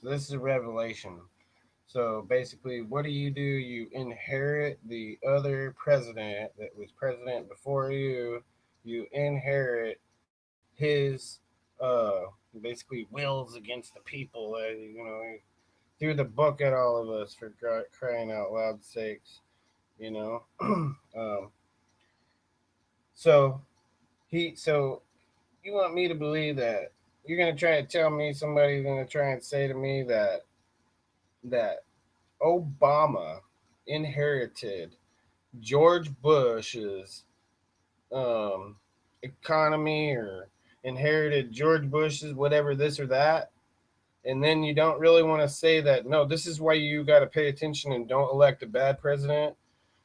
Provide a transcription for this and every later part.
So this is a revelation. So basically, what do? You inherit the other president that was president before you. You inherit his basically wills against the people. He threw the book at all of us for crying out loud sakes. You know. So so you want me to believe that you're gonna try to tell me somebody's gonna try and say to me that Obama inherited George Bush's um, economy or inherited George Bush's whatever this or that, and then you don't really want to say that no, this is why you got to pay attention and don't elect a bad president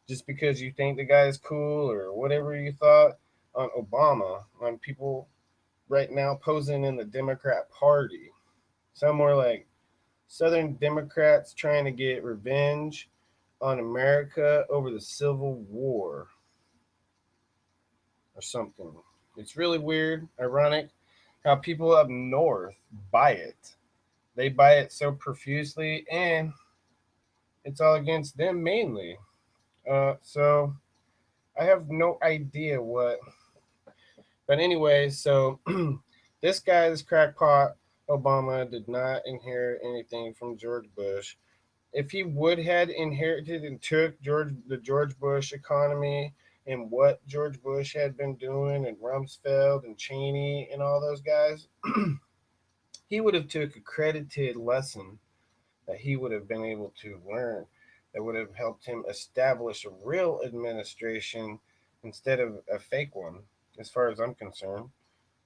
just because you think the guy is cool or whatever you thought on Obama, on people right now posing in the Democrat Party. Some were like Southern Democrats trying to get revenge on America over the Civil War or something. It's really weird, ironic how people up north buy it. They buy it so profusely, and it's all against them mainly. So I have no idea what. But anyway, so this crackpot Obama did not inherit anything from George Bush. If he would had inherited and took the George Bush economy and what George Bush had been doing and Rumsfeld and Cheney and all those guys, he would have took a credited lesson that he would have been able to learn that would have helped him establish a real administration instead of a fake one, as far as I'm concerned.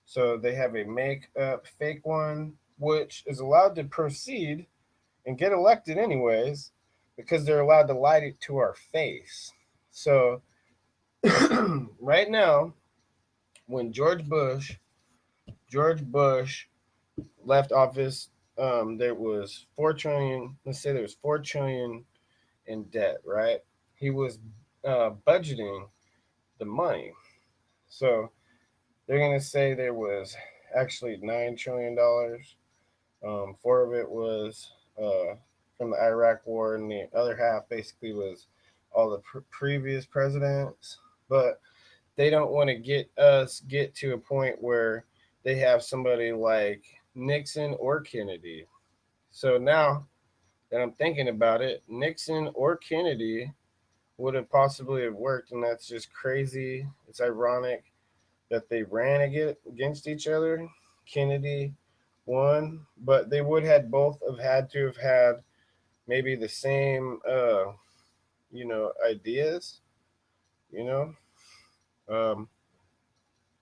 So they have a make up fake one, which is allowed to proceed and get elected anyways because they're allowed to lie to our face. So right now, when George Bush left office, there was 4 trillion. Let's say there was 4 trillion in debt. Right? He was budgeting the money. So they're gonna say there was actually $9 trillion. Four of it was from the Iraq War, and the other half basically was all the previous presidents. But they don't want to get to a point where they have somebody like Nixon or Kennedy. So now that I'm thinking about it, Nixon or Kennedy would have possibly have worked, and that's just crazy. It's ironic that they ran against each other. Kennedy won, but they would had both have had to have had maybe the same ideas, you know, um,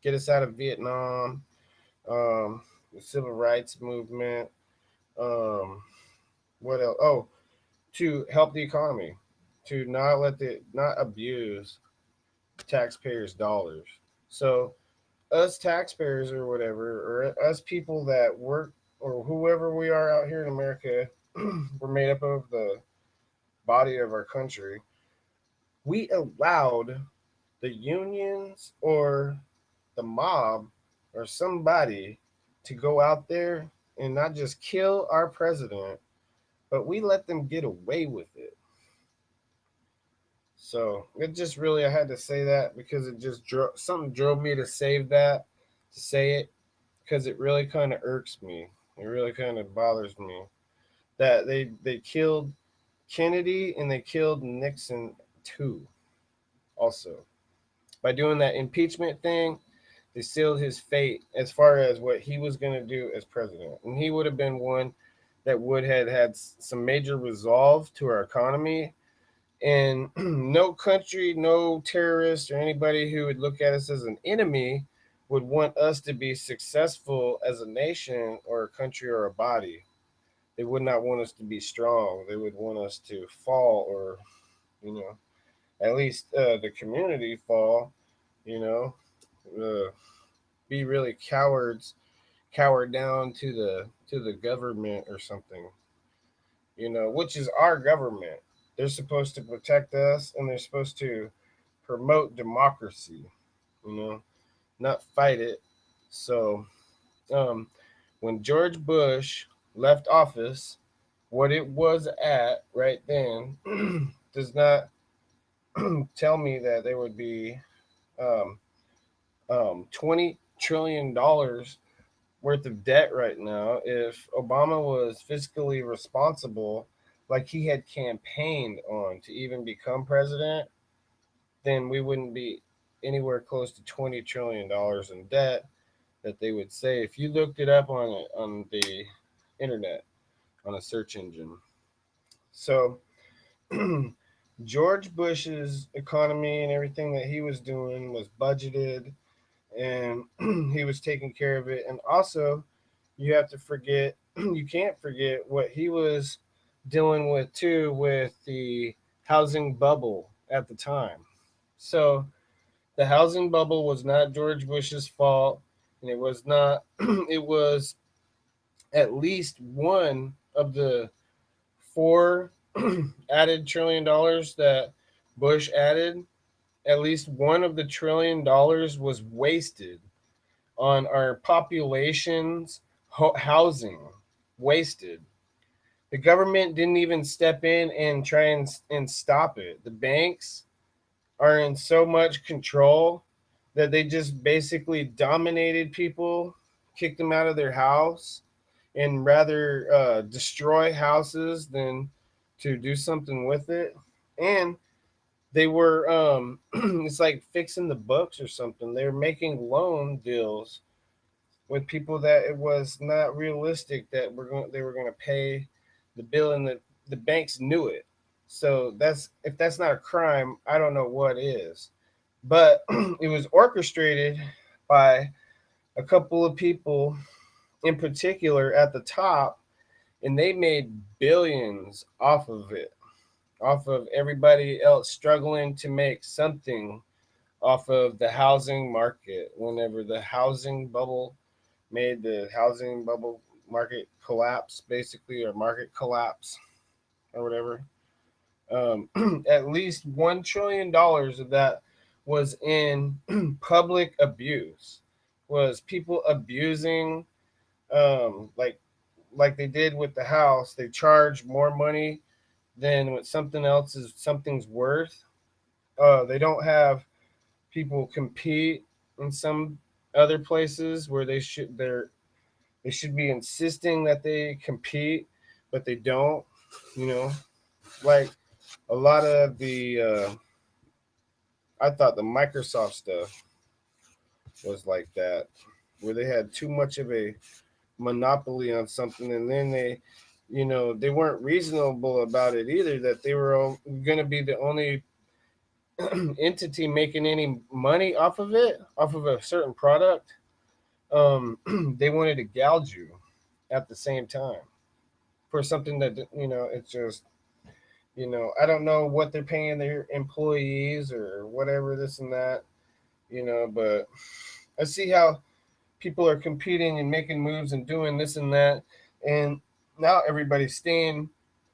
get us out of Vietnam, the civil rights movement, um, what else? Oh, to help the economy, to not abuse taxpayers' dollars. So us taxpayers or whatever, or us people that work or whoever we are out here in America, we're made up of the body of our country. We allowed the unions or the mob or somebody to go out there and not just kill our president, but we let them get away with it. So it just really, I had to say that because it just something drove me to save that, to say it, because it really kind of irks me. It really kind of bothers me that they killed Kennedy and they killed Nixon too. Also, by doing that impeachment thing, they sealed his fate as far as what he was going to do as president, and he would have been one that would have had some major resolve to our economy. And no country, no terrorist, or anybody who would look at us as an enemy would want us to be successful as a nation or a country or a body. They would not want us to be strong. They would want us to fall, or you know, at least the community fall. You know, uh, be really cower down to the government or something. You know, which is our government. They're supposed to protect us, and they're supposed to promote democracy. You know, not fight it. So, um, when George Bush left office, what it was at right then does not tell me that there would be um, $20 trillion worth of debt right now. If Obama was fiscally responsible, like he had campaigned on to even become president, then we wouldn't be anywhere close to $20 trillion in debt that they would say if you looked it up on the internet on a search engine. So George Bush's economy and everything that he was doing was budgeted, and he was taking care of it. And also, you have to forget, you can't forget what he was dealing with too with the housing bubble at the time. So the housing bubble was not George Bush's fault, and it was not, it was at least one of the four added $1 trillion that Bush added. At least one of the $1 trillion was wasted on our population's housing. Wasted. The government didn't even step in and try and stop it. The banks are in so much control that they just basically dominated people, kicked them out of their house, and rather destroy houses than to do something with it. And they were, it's like fixing the books or something. They were making loan deals with people that it was not realistic that they were going to pay the bill, and the banks knew it. So that's, if that's not a crime, I don't know what is. But it was orchestrated by a couple of people in particular at the top, and they made billions off of it, off of everybody else struggling to make something off of the housing market. Whenever the housing bubble made the housing bubble market collapse, basically, or market collapse, or whatever. At least $1 trillion of that was in public abuse, was people abusing, like they did with the house. They charge more money than what something's worth. They don't have people compete in some other places where they should be insisting that they compete, but they don't. You know, like a lot of the I thought the Microsoft stuff was like that, where they had too much of a monopoly on something, and then they weren't reasonable about it either. That they were going to be the only entity making any money off of it, off of a certain product. They wanted to gouge you at the same time for something that it's just I don't know what they're paying their employees or whatever, this and that, but I see how people are competing and making moves and doing this and that, and now everybody's staying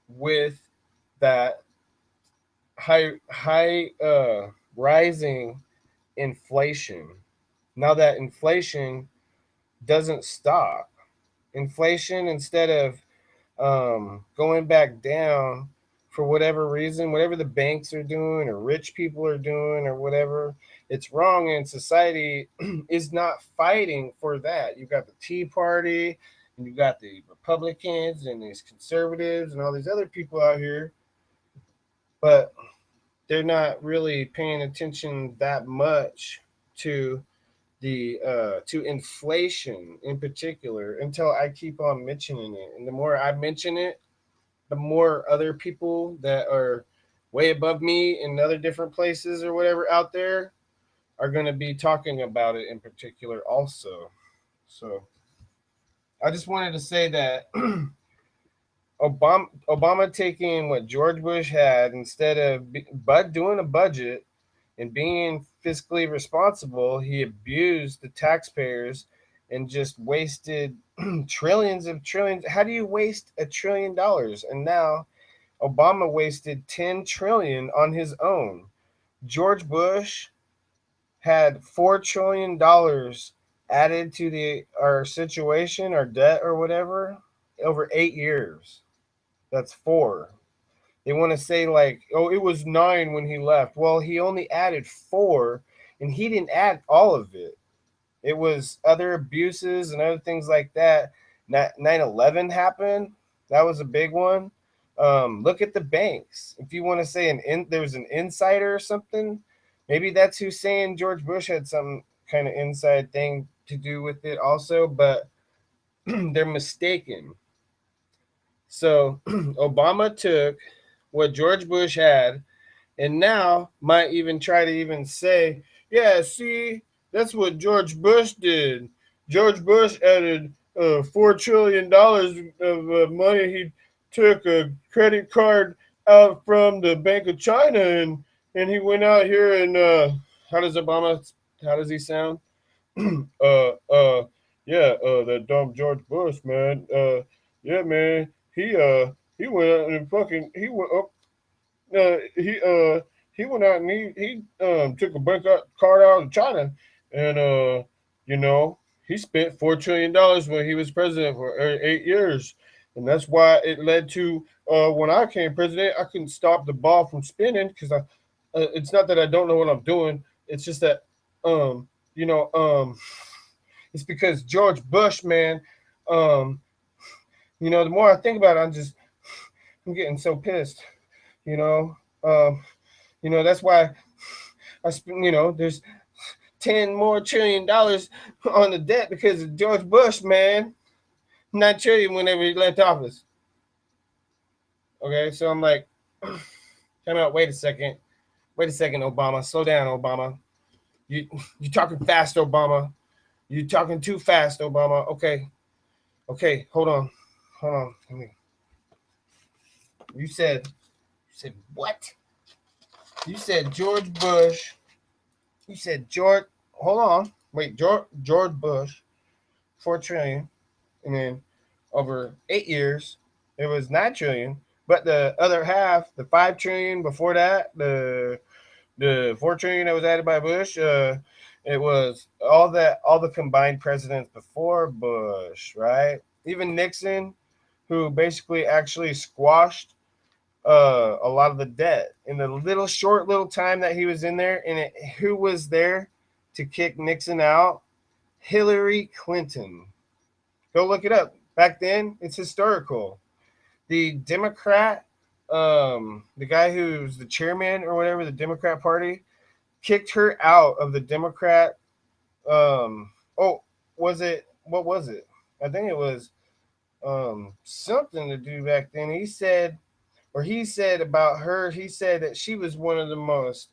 with that high rising inflation. Now that inflation doesn't stop. Inflation, instead of going back down for whatever reason, whatever the banks are doing or rich people are doing or whatever, it's wrong. And society is not fighting for that. You've got the Tea Party, and you've got the Republicans and these conservatives and all these other people out here, but they're not really paying attention that much to to inflation in particular, until I keep on mentioning it. And the more I mention it, the more other people that are way above me in other different places or whatever out there are going to be talking about it in particular also. So I just wanted to say that Obama taking what George Bush had, instead of doing a budget and being fiscally responsible, he abused the taxpayers and just wasted trillions of trillions. How do you waste $1 trillion? And now Obama wasted 10 trillion on his own. George Bush had $4 trillion added to our situation, our debt or whatever. over 8 years. That's four. They want to say like, oh, it was nine when he left. Well, he only added four, and he didn't add all of it. It was other abuses and other things like that. 9/11 happened. That was a big one. Look at the banks. If you want to say there was an insider or something, maybe that's who's saying George Bush had some kind of inside thing to do with it also, but they're mistaken. So Obama took what George Bush had and now might even try to even say, yeah, see, that's what George Bush did. George Bush added $4 trillion of money. He took a credit card out from the Bank of China and he went out here and how does Obama? How does he sound? uh, uh, yeah, that dumb George Bush, man. Yeah, man. He went out and fucking he went up uh, he uh he went out and he took a bank card out of China, and you know he spent $4 trillion when he was president for 8 years, and that's why it led to when I came president, I couldn't stop the ball from spinning because it's not that I don't know what I'm doing. It's just that um you know it's because George Bush, man, um the more I think about it, I'm getting so pissed, you know. Um, that's why there's 10 more trillion dollars on the debt because of George Bush, man. 9 trillion whenever he left office. Okay, so I'm like, time out. Wait a second, Obama. Slow down, Obama. You you talking fast, Obama. You talking too fast, Obama. Okay, hold on. You said what? You said George Bush. You said George. Hold on. Wait, George Bush, 4 trillion, and then over 8 years, it was 9 trillion. But the other half, the 5 trillion before that, the 4 trillion that was added by Bush, it was all the combined presidents before Bush, right? Even Nixon, who basically actually squashed a lot of the debt in the little time that he was in there, and who was there to kick Nixon out? Hillary Clinton. Go look it up. Back then, it's historical. The Democrat, the guy who's the chairman or whatever, the Democrat Party, kicked her out of the Democrat. Oh, was it? What was it? I think it was something to do back then. He said about her, he said that she was one of the most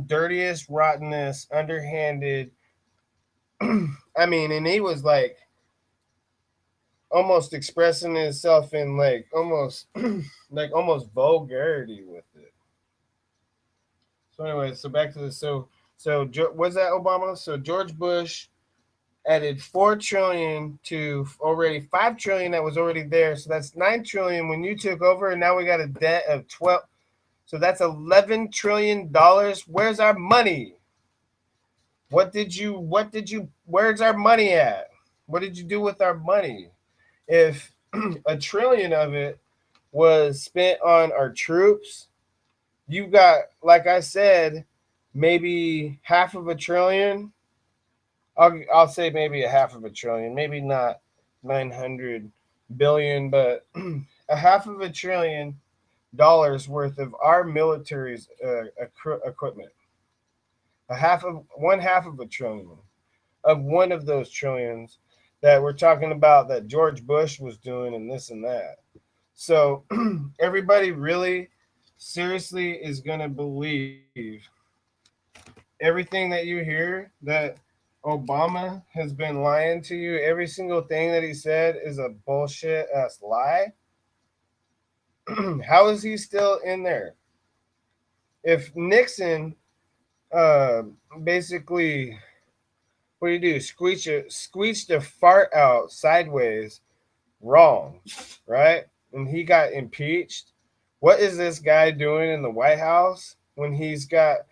dirtiest, rottenest, underhanded. I mean, and he was almost expressing himself in almost almost vulgarity with it. So anyway, so back to this. So was that Obama? So George Bush added 4 trillion to already 5 trillion that was already there. So that's 9 trillion when you took over, and now we got a debt of 12. So that's $11 trillion. Where's our money? Where's our money at? What did you do with our money? If a trillion of it was spent on our troops, you got, like I said, maybe half of a trillion. I'll say maybe a half of a trillion, maybe not 900 billion, but a half of $1 trillion worth of our military's equipment. One half of a trillion of one of those trillions that we're talking about that George Bush was doing and this and that. So everybody really seriously is going to believe everything that you hear that Obama has been lying to you. Every single thing that he said is a bullshit ass lie. How is he still in there? If Nixon uh, basically, what do you do? Squeeze the fart out sideways, wrong, right? And he got impeached. What is this guy doing in the White House when he's got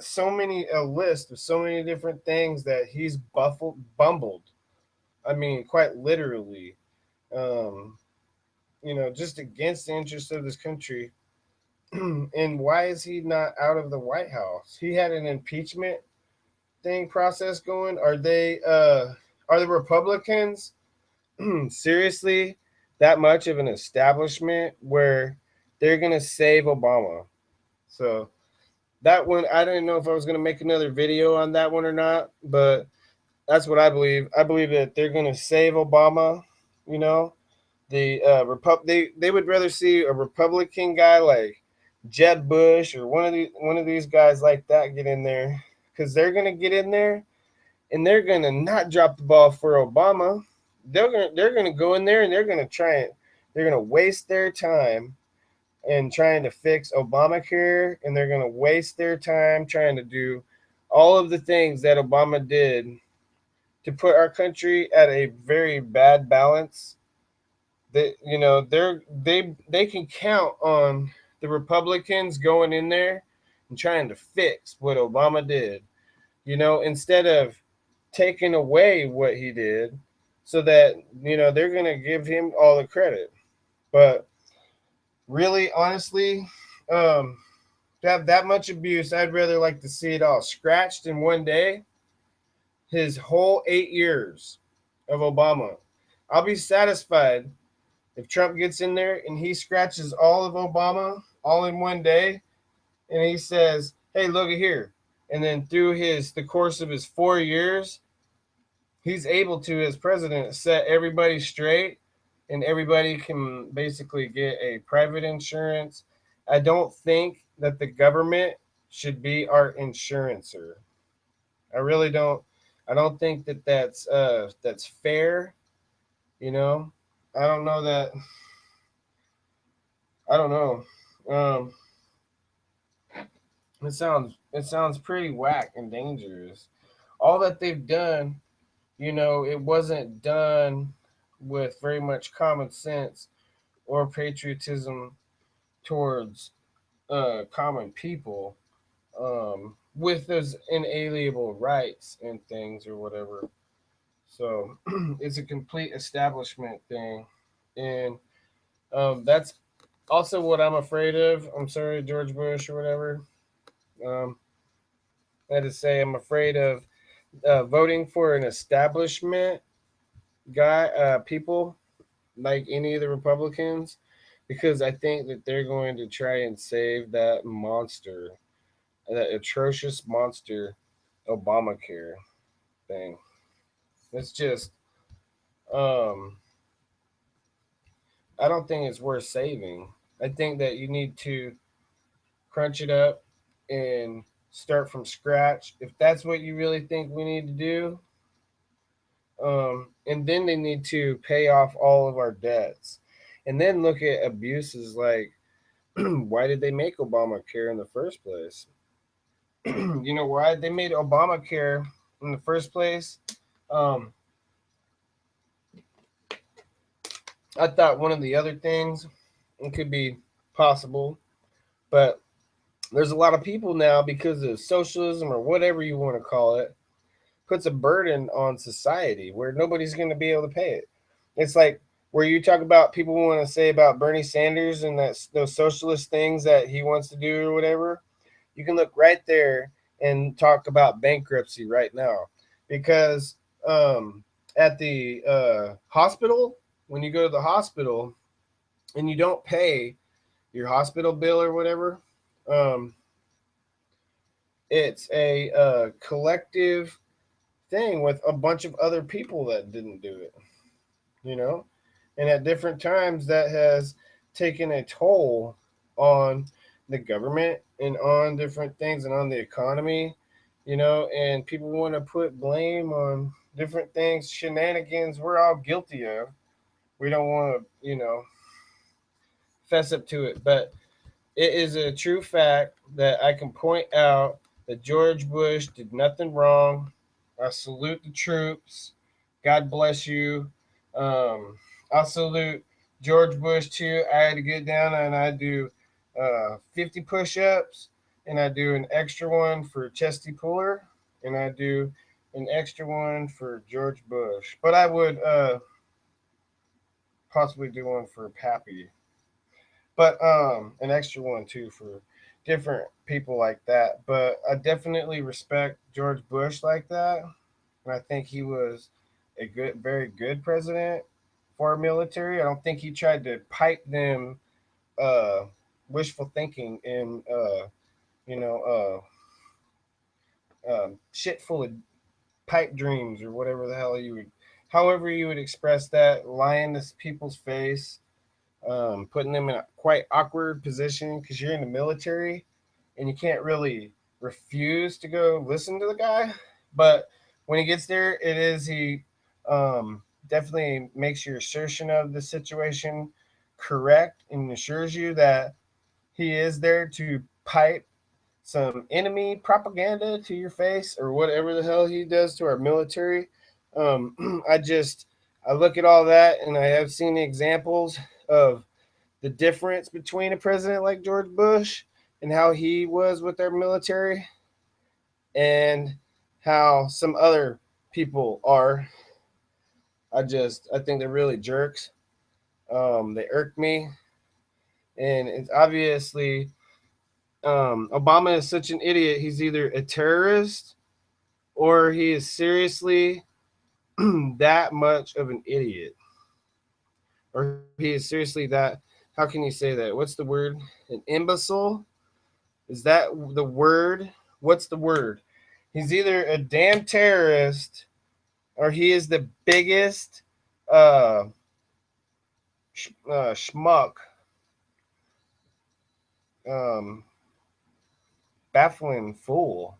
so many a list of so many different things that he's bumbled. I mean, quite literally. um, just against the interests of this country. And why is he not out of the White House? He had an impeachment thing process going. Are the Republicans seriously that much of an establishment where they're gonna save Obama? So that one, I didn't know if I was gonna make another video on that one or not, but that's what I believe. I believe that they're gonna save Obama. You know, they would rather see a Republican guy like Jeb Bush or one of these guys like that get in there, because they're gonna get in there and they're gonna not drop the ball for Obama. They're gonna go in there and they're gonna waste their time in trying to fix Obamacare, and they're gonna waste their time trying to do all of the things that Obama did to put our country at a very bad balance. They can count on the Republicans going in there and trying to fix what Obama did, instead of taking away what he did, so that they're going to give him all the credit. But really, honestly, to have that much abuse, I'd rather like to see it all scratched in one day. His whole 8 years of Obama, I'll be satisfied if Trump gets in there and he scratches all of Obama all in one day, and he says, "Hey, look at here," and then through the course of his 4 years, he's able to, as president, set everybody straight, and everybody can basically get a private insurance. I don't think that the government should be our insurancer. I really don't. I don't think that that's fair. You know, I don't know that. I don't know. Um, it sounds pretty whack and dangerous. All that they've done, it wasn't done with very much common sense or patriotism towards common people, with those inalienable rights and things or whatever. So it's a complete establishment thing, and that's also what I'm afraid of. I'm sorry, George Bush or whatever. Um, I had to say I'm afraid of voting for an establishment people like any of the Republicans, because I think that they're going to try and save that monster, that atrocious monster, Obamacare thing. It's just, um, I don't think it's worth saving. I think that you need to crunch it up and start from scratch if that's what you really think we need to do. And then they need to pay off all of our debts, and then look at abuses like why did they make Obamacare in the first place? You know why they made Obamacare in the first place? Um, I thought one of the other things it could be possible, but there's a lot of people now, because of socialism or whatever you want to call it, puts a burden on society where nobody's going to be able to pay it. It's like where you talk about people want to say about Bernie Sanders and those socialist things that he wants to do or whatever. You can look right there and talk about bankruptcy right now, because at the hospital, when you go to the hospital and you don't pay your hospital bill or whatever, um, it's a collective thing with a bunch of other people that didn't do it, you know? And at different times, that has taken a toll on the government and on different things and on the economy, and people want to put blame on different things, shenanigans we're all guilty of. We don't want to, fess up to it. But it is a true fact that I can point out that George Bush did nothing wrong. I salute the troops. God bless you. I salute George Bush too. I had to get down and I do 50 push ups, and I do an extra one for Chesty Puller, and I do an extra one for George Bush. But possibly do one for Pappy, but an extra one too for different people like that. But I definitely respect George Bush like that, and I think he was a good, very good president for our military. I don't think he tried to pipe them uh, wishful thinking and you know shit full of pipe dreams or whatever the hell you would, however you would express that, lying to people's face, putting them in a quite awkward position because you're in the military and you can't really refuse to go listen to the guy. But when he gets there, it is he definitely makes your assertion of the situation correct and assures you that he is there to pipe some enemy propaganda to your face or whatever the hell he does to our military. I just I look at all that and I have seen examples of the difference between a president like George Bush and how he was with our military and how some other people are. I think they're really jerks. They irk me, and it's obviously Obama is such an idiot. He's either a terrorist or he is seriously that much of an idiot, or he is seriously that. How can you say that? What's the word? An imbecile? Is that the word? What's the word? He's either a damn terrorist or he is the biggest uh, schmuck, um, baffling fool.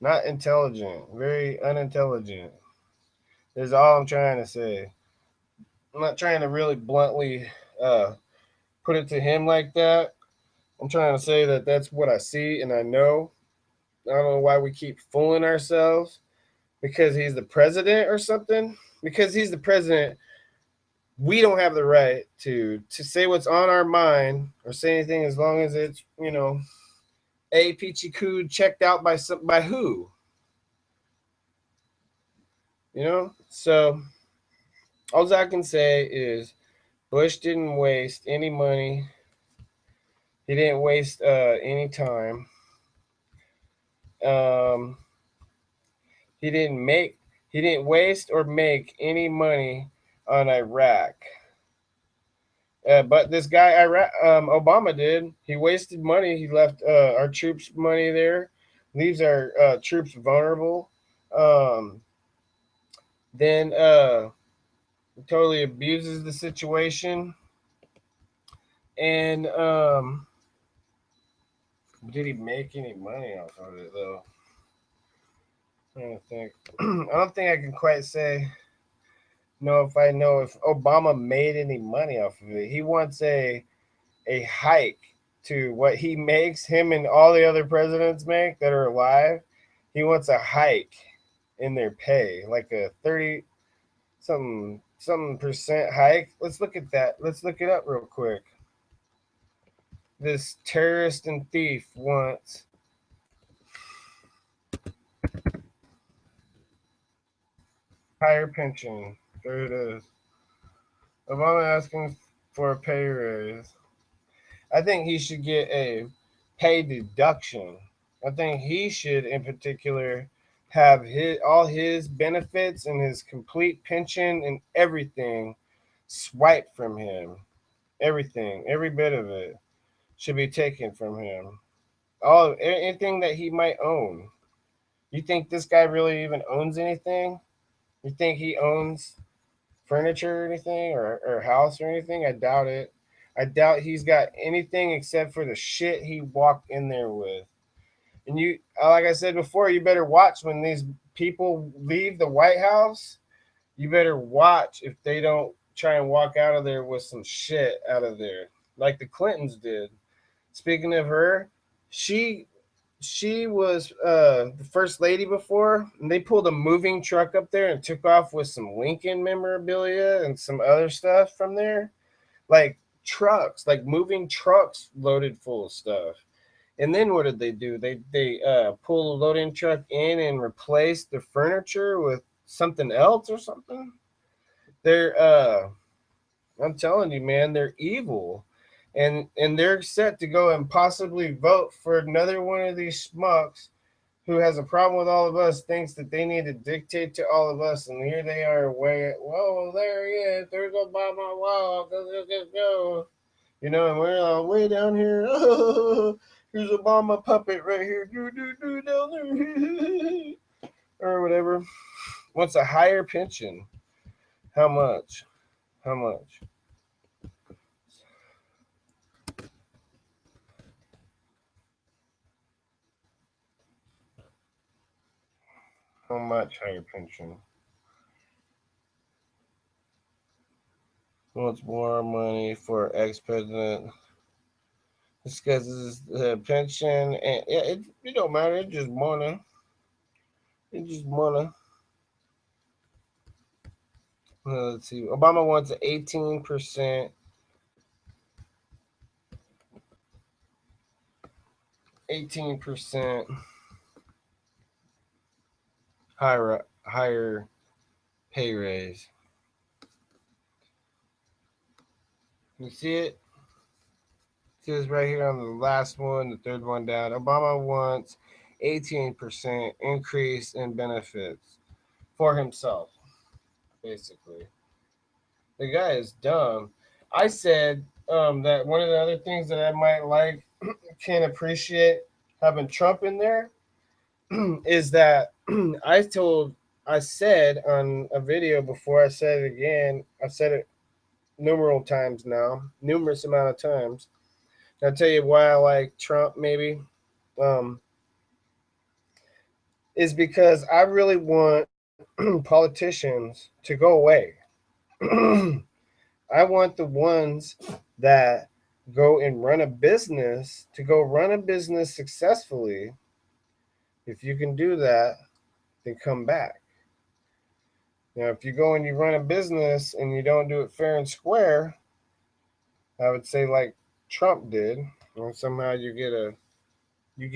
Not intelligent, very unintelligent. Is all I'm trying to say. I'm not trying to really bluntly uh, put it to him like that. I'm trying to say that that's what I see and I know. I don't know why we keep fooling ourselves because he's the president or something. Because he's the president, we don't have the right to say what's on our mind or say anything as long as it's a peachy coo checked out by by who So all I can say is Bush didn't waste any money. He didn't waste any time. Um, he didn't make. He didn't waste or make any money on Iraq. But this guy, Obama did. He wasted money. He left our troops money there, leaves our troops vulnerable. Um, then totally abuses the situation. And did he make any money off of it though? I don't think. I don't think I can quite say. No, if I know if Obama made any money off of it, he wants a hike to what he makes. Him and all the other presidents make that are alive. He wants a hike in their pay, like a 30 something percent hike. Let's look at that. Let's look it up real quick. This terrorist and thief wants higher pension. There it is. Obama asking for a pay raise. I think he should get a pay deduction. I think he should, in particular, have all his benefits and his complete pension and everything swiped from him. Everything, every bit of it should be taken from him. All anything that he might own. You think this guy really even owns anything? You think he owns furniture or anything or house or anything? I doubt it. I doubt he's got anything except for the shit he walked in there with. And you, like I said before, you better watch when these people leave the White House. You better watch if they don't try and walk out of there with some shit out of there, like the Clintons did. Speaking of her, she she was the first lady before, and they pulled a moving truck up there and took off with some Lincoln memorabilia and some other stuff from there, like trucks, like moving trucks loaded full of stuff. And then what did they do? They pull a loading truck in and replace the furniture with something else or something. They're I'm telling you, man, they're evil. And they're set to go and possibly vote for another one of these schmucks who has a problem with all of us, thinks that they need to dictate to all of us, and here they are way, whoa, there he is, there's Obama, wow, go. You know, and we're way down here. Oh, here's Obama puppet right here, down there, or whatever. Wants a higher pension. How much? How much? How much higher pension? Wants more money for ex president. It's because it's the pension, and yeah, it don't matter. It's just money. It's just money. Let's see. Obama wants an 18%, 18% higher pay raise. You see it? It says right here on the last one, the third one down. Obama wants 18% increase in benefits for himself, basically. The guy is dumb. I said that one of the other things that I might like, can appreciate having Trump in there, is that I said on a video before, I said it again, I said it numerous amount of times. I'll tell you why I like Trump, maybe, um, is because I really want politicians to go away. I want the ones that go and run a business to go run a business successfully. If you can do that, then come back. Now, if you go and you run a business and you don't do it fair and square, I would say like Trump did, or somehow you get you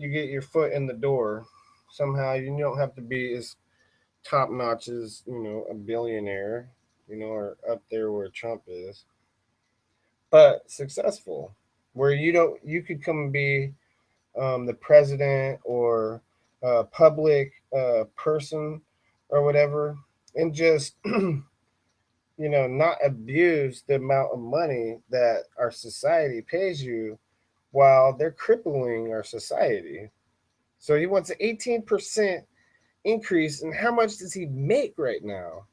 get your foot in the door. Somehow you don't have to be as top notch as a billionaire, or up there where Trump is, but successful, where you could come and be the president or a public person or whatever, and just not abuse the amount of money that our society pays you while they're crippling our society. So he wants an 18% increase, and how much does he make right now?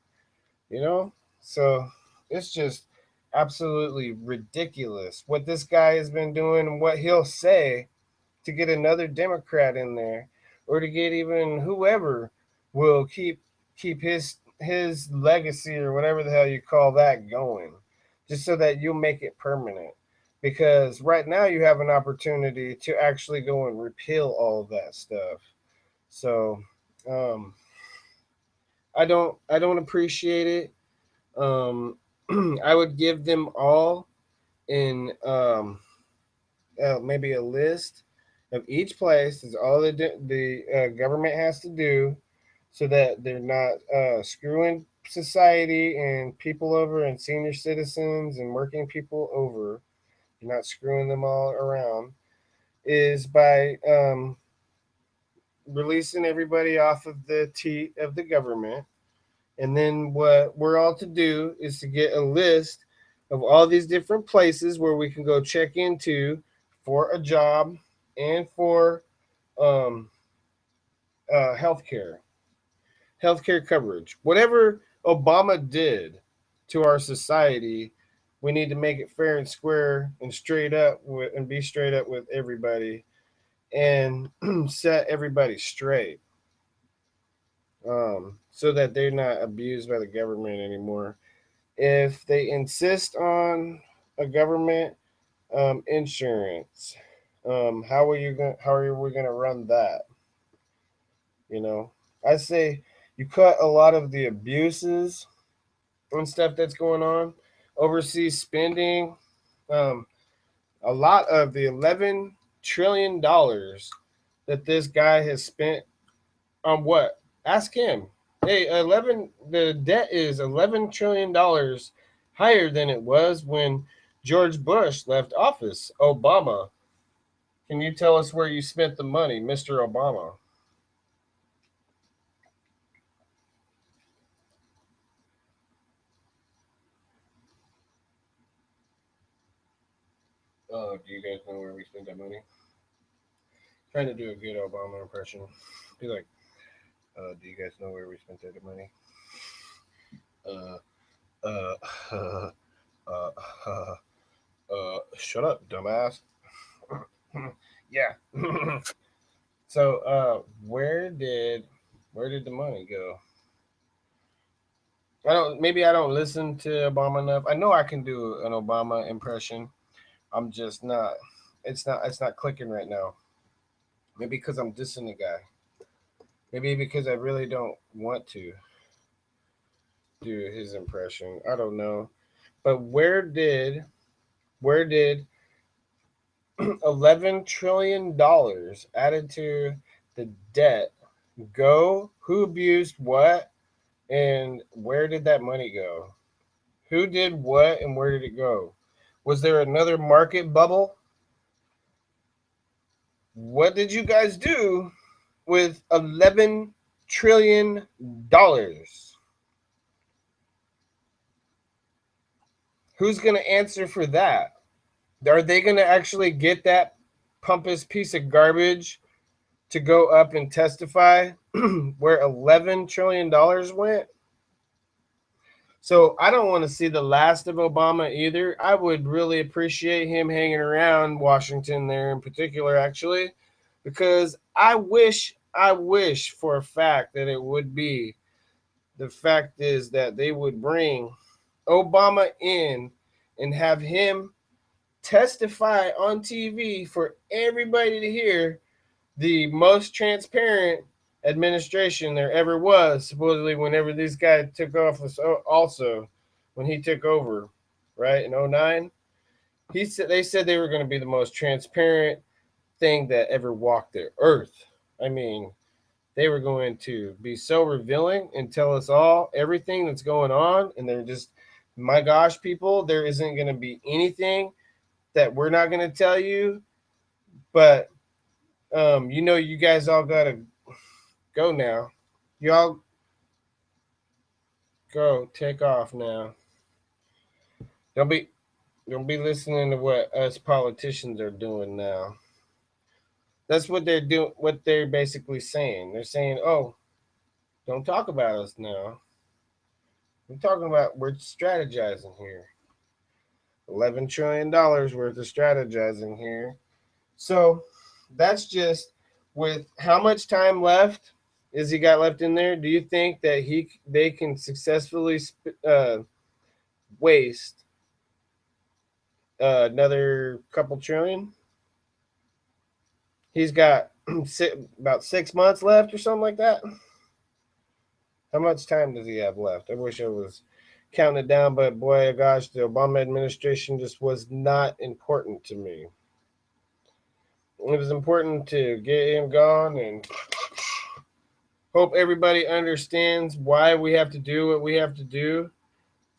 You know, so it's just absolutely ridiculous what this guy has been doing and what he'll say to get another Democrat in there, or to get even whoever will keep his legacy or whatever the hell you call that going, just so that you'll make it permanent. Because right now you have an opportunity to actually go and repeal all of that stuff. So um, I don't appreciate it. Um, I would give them all in maybe a list of each place is all the government has to do, so that they're not screwing society and people over, and senior citizens and working people over. You're not screwing them all around. Is by releasing everybody off of the teat of the government. And then what we're all to do is to get a list of all these different places where we can go check into for a job and for um, healthcare, healthcare coverage. Whatever Obama did to our society, we need to make it fair and square and straight up and be straight up with everybody, and set everybody straight, so that they're not abused by the government anymore. If they insist on a government insurance, how are we going to run that? You know, I say you cut a lot of the abuses and stuff that's going on, overseas spending, um, a lot of the $11 trillion that this guy has spent on what? Ask him. Hey, the debt is $11 trillion higher than it was when George Bush left office. Obama, can you tell us where you spent the money, Mr. Obama? Do you guys know where we spent that money? Trying to do a good Obama impression. Be like, do you guys know where we spent that money? Uh, uh, uh, shut up, dumbass. Yeah. So, where did the money go? I don't listen to Obama enough. I know I can do an Obama impression. I'm just not. It's not clicking right now. Maybe because I'm dissing the guy. Maybe because I really don't want to do his impression. I don't know. But where did $11 trillion added to the debt go? Who abused what? And where did that money go? Who did what and where did it go? Was there another market bubble? What did you guys do with $11 trillion? Who's going to answer for that? Are they going to actually get that pompous piece of garbage to go up and testify where $11 trillion went? So I don't want to see the last of Obama either. I would really appreciate him hanging around Washington there in particular, actually, because I wish for a fact that it would be. The fact is that they would bring Obama in and have him testify on TV for everybody to hear, the most transparent administration there ever was, supposedly, whenever this guy took office. Also, when he took over, right, in '09, they said they were going to be the most transparent thing that ever walked the earth. I mean, they were going to be so revealing and tell us all everything that's going on, and they're just, my gosh, people, there isn't going to be anything that we're not going to tell you. But you guys all gotta go now. Y'all go, take off now. Don't be don't be listening to what us politicians are doing now. That's what they're doing. What they're basically saying. They're saying, "Oh, don't talk about us now. We're strategizing here. $11 trillion worth of strategizing here." So that's just with how much time left is he got left in there. Do you think that they can successfully waste another couple trillion? He's got about 6 months left or something like that. How much time does he have left? I wish I was counting it down, but boy, gosh, the Obama administration just was not important to me. It was important to get him gone and hope everybody understands why we have to do what we have to do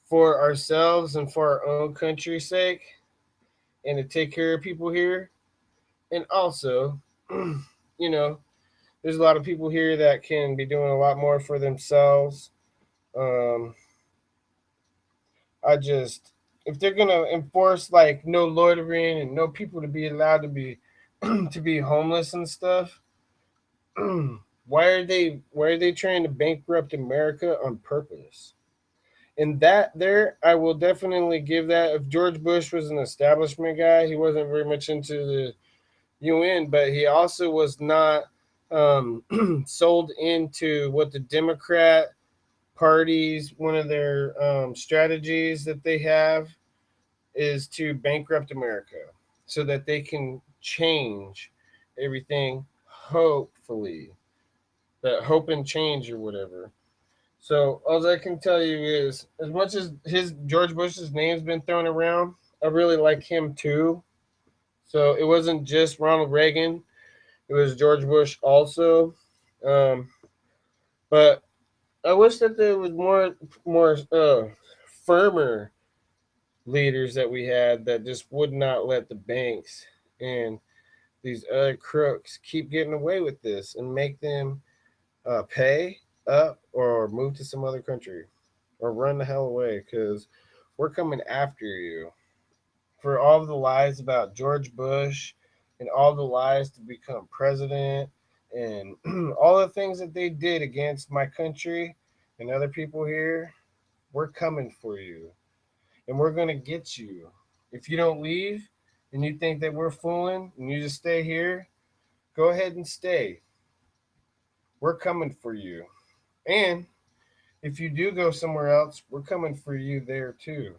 for ourselves and for our own country's sake and to take care of people here. And also, you know, there's a lot of people here that can be doing a lot more for themselves. Um, I just, if they're gonna enforce like no loitering and no people to be allowed to be to be homeless and stuff, why are they trying to bankrupt America on purpose? And that there, I will definitely give that. If George Bush was an establishment guy, he wasn't very much into the UN, but he also was not sold into what the Democrat parties, one of their strategies that they have is to bankrupt America so that they can change everything, hopefully. That hope and change or whatever. So all I can tell you is, as much as his George Bush's name's been thrown around, I really like him too. So it wasn't just Ronald Reagan; it was George Bush also. Um, but I wish that there was more firmer leaders that we had that just would not let the banks and these other crooks keep getting away with this and make them pay up or move to some other country or run the hell away because we're coming after you for all the lies about George Bush and all the lies to become president and all the things that they did against my country and other people here. We're coming for you and we're going to get you. If you don't leave and you think that we're fooling and you just stay here, go ahead and stay. We're coming for you. And if you do go somewhere else, we're coming for you there too.